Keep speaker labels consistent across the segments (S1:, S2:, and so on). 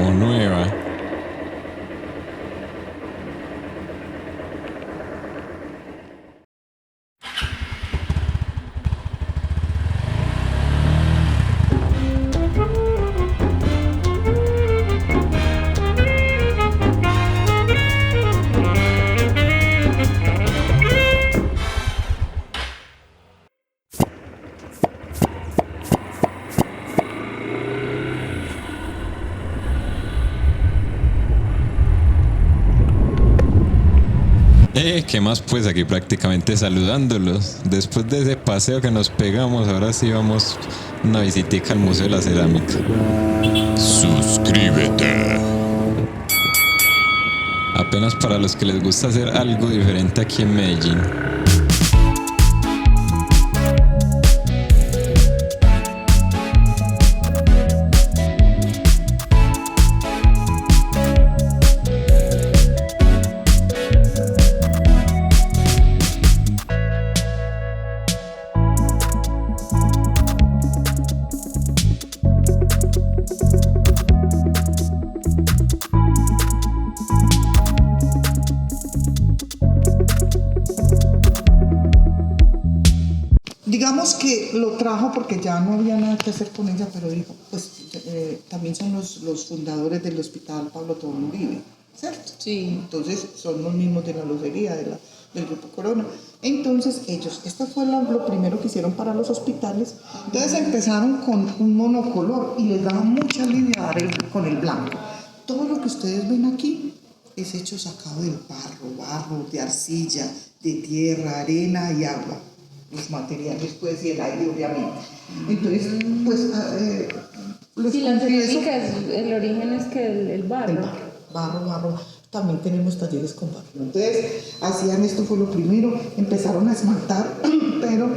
S1: como nueva. ¿Qué más? Pues aquí prácticamente saludándolos. Después de ese paseo que nos pegamos, ahora sí vamos una visitica al Museo de la Cerámica. Suscríbete. Apenas para los que les gusta hacer algo diferente aquí en Medellín.
S2: Digamos que lo trajo porque ya no había nada que hacer con ella, pero dijo, pues también son los fundadores del Hospital Pablo Tobón Uribe, ¿cierto?
S3: Sí.
S2: Entonces son los mismos de la locería, del Grupo Corona. Entonces ellos, esto fue lo primero que hicieron para los hospitales. Entonces empezaron con un monocolor y les daba mucha lidia con el blanco. Todo lo que ustedes ven aquí es hecho sacado del barro, de arcilla, de tierra, arena y agua. Los materiales, pues, y el aire, obviamente. Entonces, pues, les
S3: sí, la
S2: confieso,
S3: cerámica, el origen es que el barro.
S2: Barro. También tenemos talleres con barro. Entonces, hacían esto, fue lo primero. Empezaron a esmaltar, pero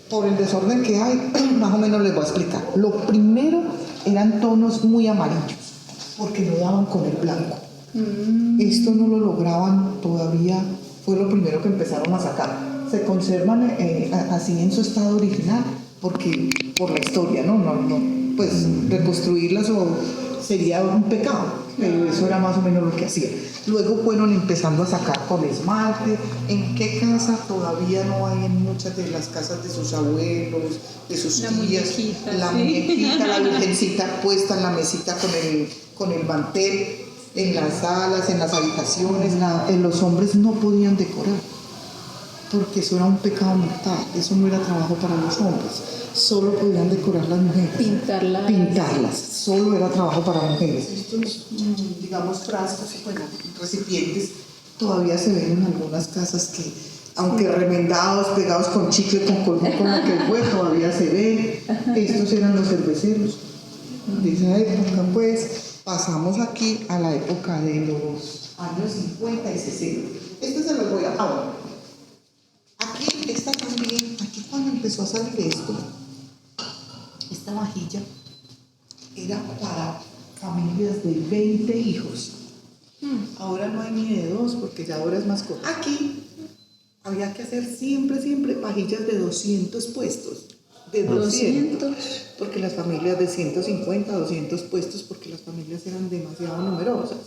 S2: por el desorden que hay, más o menos les voy a explicar. Lo primero eran tonos muy amarillos, porque no daban con el blanco. Esto no lo lograban todavía, fue lo primero que empezaron a sacar. Se conservan así en su estado original, porque por la historia, ¿no? Pues reconstruirlas sería un pecado, pero eso era más o menos lo que hacían. Luego fueron empezando a sacar con esmalte. ¿En qué casa todavía no hay? En muchas de las casas de sus abuelos, de sus
S3: la
S2: tías,
S3: muñequita,
S2: la virgencita puesta en la mesita con el mantel, en las salas, en las habitaciones. Los hombres no podían decorar, porque eso era un pecado mortal, eso no era trabajo para los hombres, solo podían decorar las mujeres. Pintarlas, solo era trabajo para mujeres. Estos, digamos, frascos, bueno, recipientes, todavía se ven en algunas casas que, aunque remendados, pegados con chicle, con colgón, con lo que fue, todavía se ven. Estos eran los cerveceros de esa época. Pues pasamos aquí a la época de los años 50 y 60. Esto se los voy a... Aquí cuando empezó a salir esto, esta vajilla era para familias de 20 hijos. Ahora no hay ni de 2 porque ya ahora es más corto. Aquí había que hacer siempre vajillas de 200 puestos. De 200, porque las familias de 150, 200 puestos, porque las familias eran demasiado numerosas.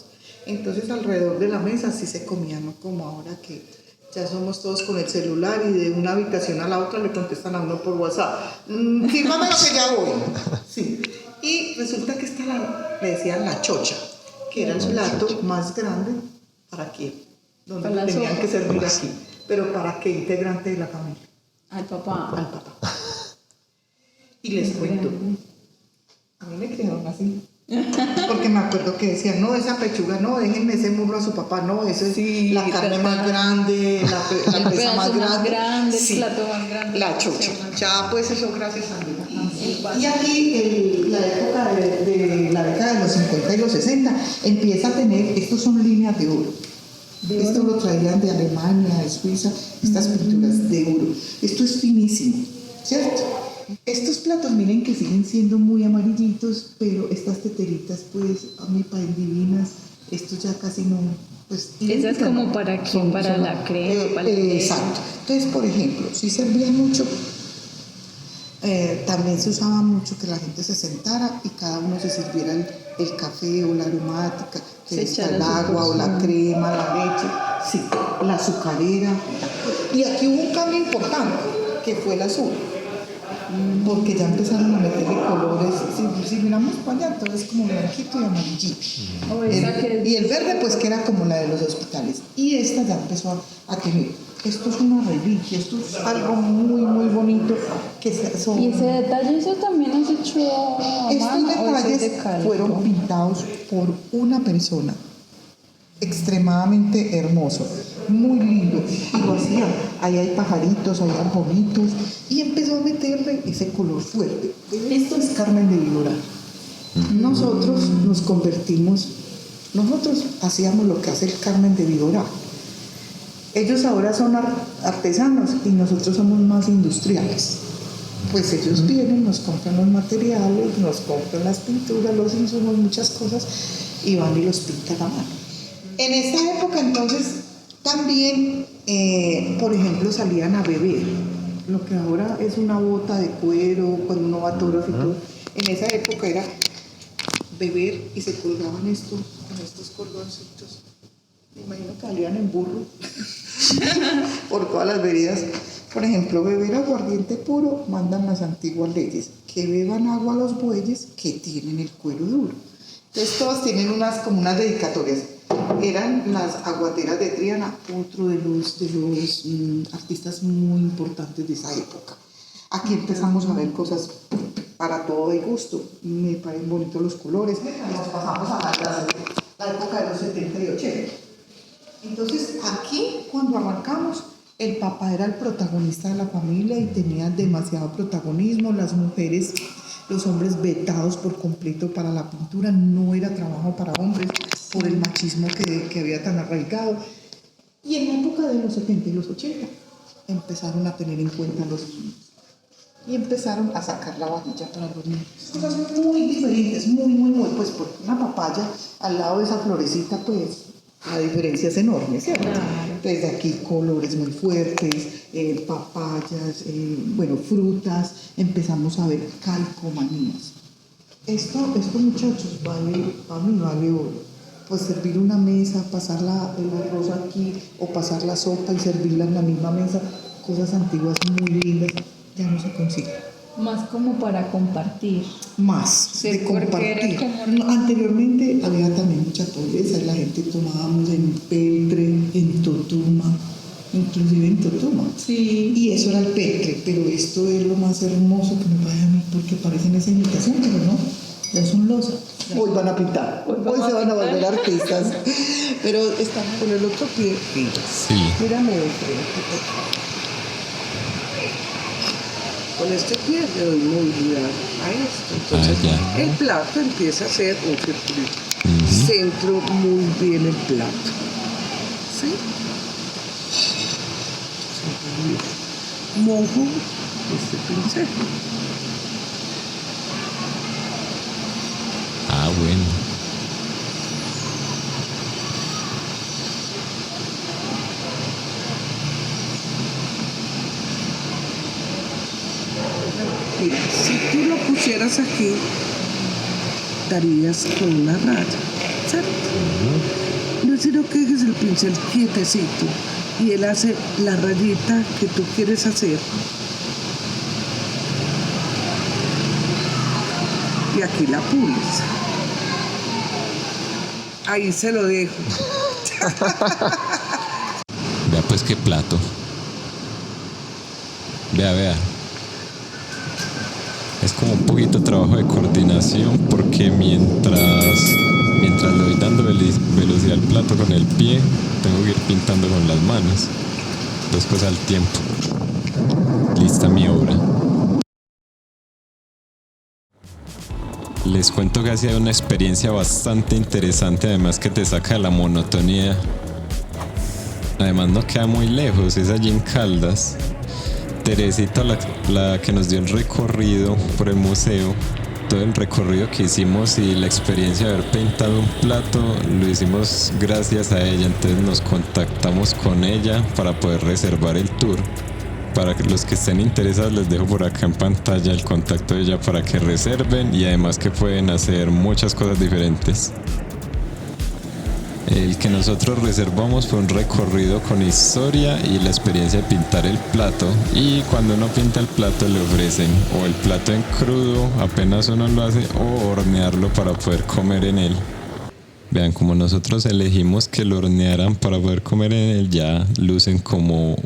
S2: Entonces alrededor de la mesa sí se comía, no como ahora que ya somos todos con el celular y de una habitación a la otra le contestan a uno por WhatsApp. Fírmame lo que ya voy. Sí. Y resulta que le decían la chocha, que era el plato más grande. ¿Para qué? Donde tenían que servir aquí. Pero ¿para qué integrante de la familia?
S3: Al papá.
S2: Y les cuento, a mí me criaron así. Porque me acuerdo que decían, no, esa pechuga, no, déjenme ese muslo a su papá, no, eso es la carne más grande, la presa más grande,
S3: el plato más grande.
S2: La chocha. Ya, pues eso, gracias a Dios. Y aquí, la época de la década de los 50 y los 60, empieza a tener, estos son líneas de oro. Esto lo traían de Alemania, de Suiza, estas pinturas de oro. Esto es finísimo, ¿cierto? Estos platos, miren que siguen siendo muy amarillitos, pero estas teteritas, pues, a mí parecen divinas. Estos ya casi no, pues...
S3: Esa es como para qué, para la crema, para
S2: exacto. Entonces, por ejemplo, sí servía mucho También se usaba mucho que la gente se sentara y cada uno se sirviera el café o la aromática, que
S3: Se
S2: está
S3: echara
S2: el
S3: su
S2: agua o la
S3: porción.
S2: crema, la leche, sí, la azucarera. Y aquí hubo un cambio importante, que fue el azul, porque ya empezaron a meterle colores. Si miramos para allá, todo es como blanquito y amarillito.
S3: O esa que
S2: Y el verde, pues, que era como la de los hospitales. Y esta ya empezó a tener. Esto es una reliquia, esto es algo muy, muy bonito. Son,
S3: Y ese detalle, eso también es hecho a
S2: estos
S3: mano, o ese es de
S2: detalles
S3: calco.
S2: fueron pintados por una persona extremadamente hermoso, muy lindo. Y lo hacía, ahí hay pajaritos, ahí hay bonitos, y empezó a meterle ese color fuerte. Esto es Carmen de Viboral. Nosotros nos convertimos, nosotros hacíamos lo que hace el Carmen de Viboral. Ellos ahora son artesanos y nosotros somos más industriales. Pues ellos vienen, nos compran los materiales, nos compran las pinturas, los insumos, muchas cosas, y van y los pintan a mano. En esta época entonces también, por ejemplo, salían a beber, lo que ahora es una bota de cuero, cuando uno va a autógrafo y todo. En esa época era beber y se colgaban esto con estos cordoncitos. Me imagino que salían en burro por todas las veredas. Por ejemplo, beber aguardiente puro, mandan las antiguas leyes, que beban agua los bueyes que tienen el cuero duro. Entonces todas tienen como unas dedicatorias. Eran las aguateras de Triana, otro de los artistas muy importantes de esa época. Aquí empezamos a ver cosas para todo el gusto. Me parecen bonitos los colores. Nos pasamos a la época de los 70 y 80. Entonces aquí, cuando arrancamos, el papá era el protagonista de la familia y tenía demasiado protagonismo. Las mujeres, los hombres vetados por completo para la pintura. No era trabajo para hombres por el machismo que había tan arraigado. Y en la época de los 70 y los 80 empezaron a tener en cuenta los niños. Y empezaron a sacar la vajilla para los niños. Cosas muy diferentes, muy, pues porque una papaya al lado de esa florecita, pues la diferencia es enorme, ¿cierto?
S3: Claro.
S2: Desde aquí colores muy fuertes, papayas, frutas, empezamos a ver calcomanías. Esto muchachos, para mí vale oro. Pues servir una mesa, pasar el arroz aquí o pasar la sopa y servirla en la misma mesa, cosas antiguas muy lindas, ya no se consigue.
S3: Más como para compartir.
S2: Más
S3: Sí,
S2: de
S3: porque
S2: compartir.
S3: era como-
S2: No, anteriormente había también mucha pobreza y la gente tomábamos en peltre, en totuma, inclusive en totuma.
S3: Sí.
S2: Y eso era el peltre, pero esto es lo más hermoso que me parece a mí porque parecen esa imitación, pero no, ya son losas. Hoy van a pintar, hoy se van a volver artistas, pero estamos con el otro pie.
S1: Sí.
S2: Mírame de frente, por favor.
S4: Con este pie le doy movilidad a esto. Entonces,
S1: ya.
S4: el plato empieza a ser un circulito. Centro muy bien el plato. ¿Sí? Mojo este pincel.
S1: Ah, bueno.
S4: Mira, si tú lo pusieras aquí, darías con una raya, ¿cierto? No es sino que dejes el pincel quietecito y él hace la rayita que tú quieres hacer. Y aquí la pules. Ahí se lo dejo.
S1: Vea pues qué plato. Vea. Es como un poquito de trabajo de coordinación porque mientras le voy dando velocidad al plato con el pie, tengo que ir pintando con las manos. Dos cosas al tiempo. Lista mi obra. Les cuento que ha sido una experiencia bastante interesante, además que te saca de la monotonía. Además no queda muy lejos, es allí en Caldas. Teresita, la que nos dio el recorrido por el museo, todo el recorrido que hicimos y la experiencia de haber pintado un plato, lo hicimos gracias a ella. Entonces nos contactamos con ella para poder reservar el tour. para los que estén interesados les dejo por acá en pantalla el contacto de ella para que reserven y además que pueden hacer muchas cosas diferentes. El que nosotros reservamos fue un recorrido con historia y la experiencia de pintar el plato, y cuando uno pinta el plato le ofrecen o el plato en crudo apenas uno lo hace o hornearlo para poder comer en él. Vean, como nosotros elegimos que lo hornearan para poder comer en él, ya lucen como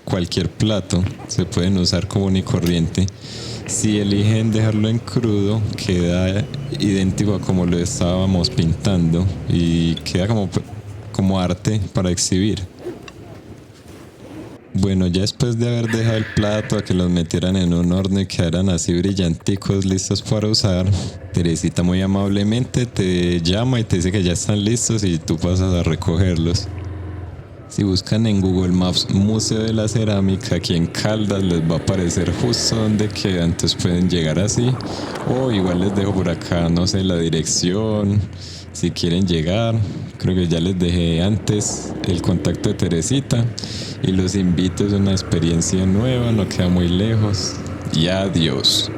S1: cualquier plato, se pueden usar común y corriente. Si eligen dejarlo en crudo, queda idéntico a como lo estábamos pintando y queda como arte para exhibir. Bueno, ya después de haber dejado el plato a que los metieran en un horno y quedaran así brillanticos, listos para usar, Teresita muy amablemente te llama y te dice que ya están listos y tú pasas a recogerlos. Si buscan en Google Maps Museo de la Cerámica aquí en Caldas, les va a aparecer justo donde queda, entonces pueden llegar así, o igual les dejo por acá, no sé, la dirección, si quieren llegar. Creo que ya les dejé antes el contacto de Teresita y los invito, es una experiencia nueva, no queda muy lejos, y adiós.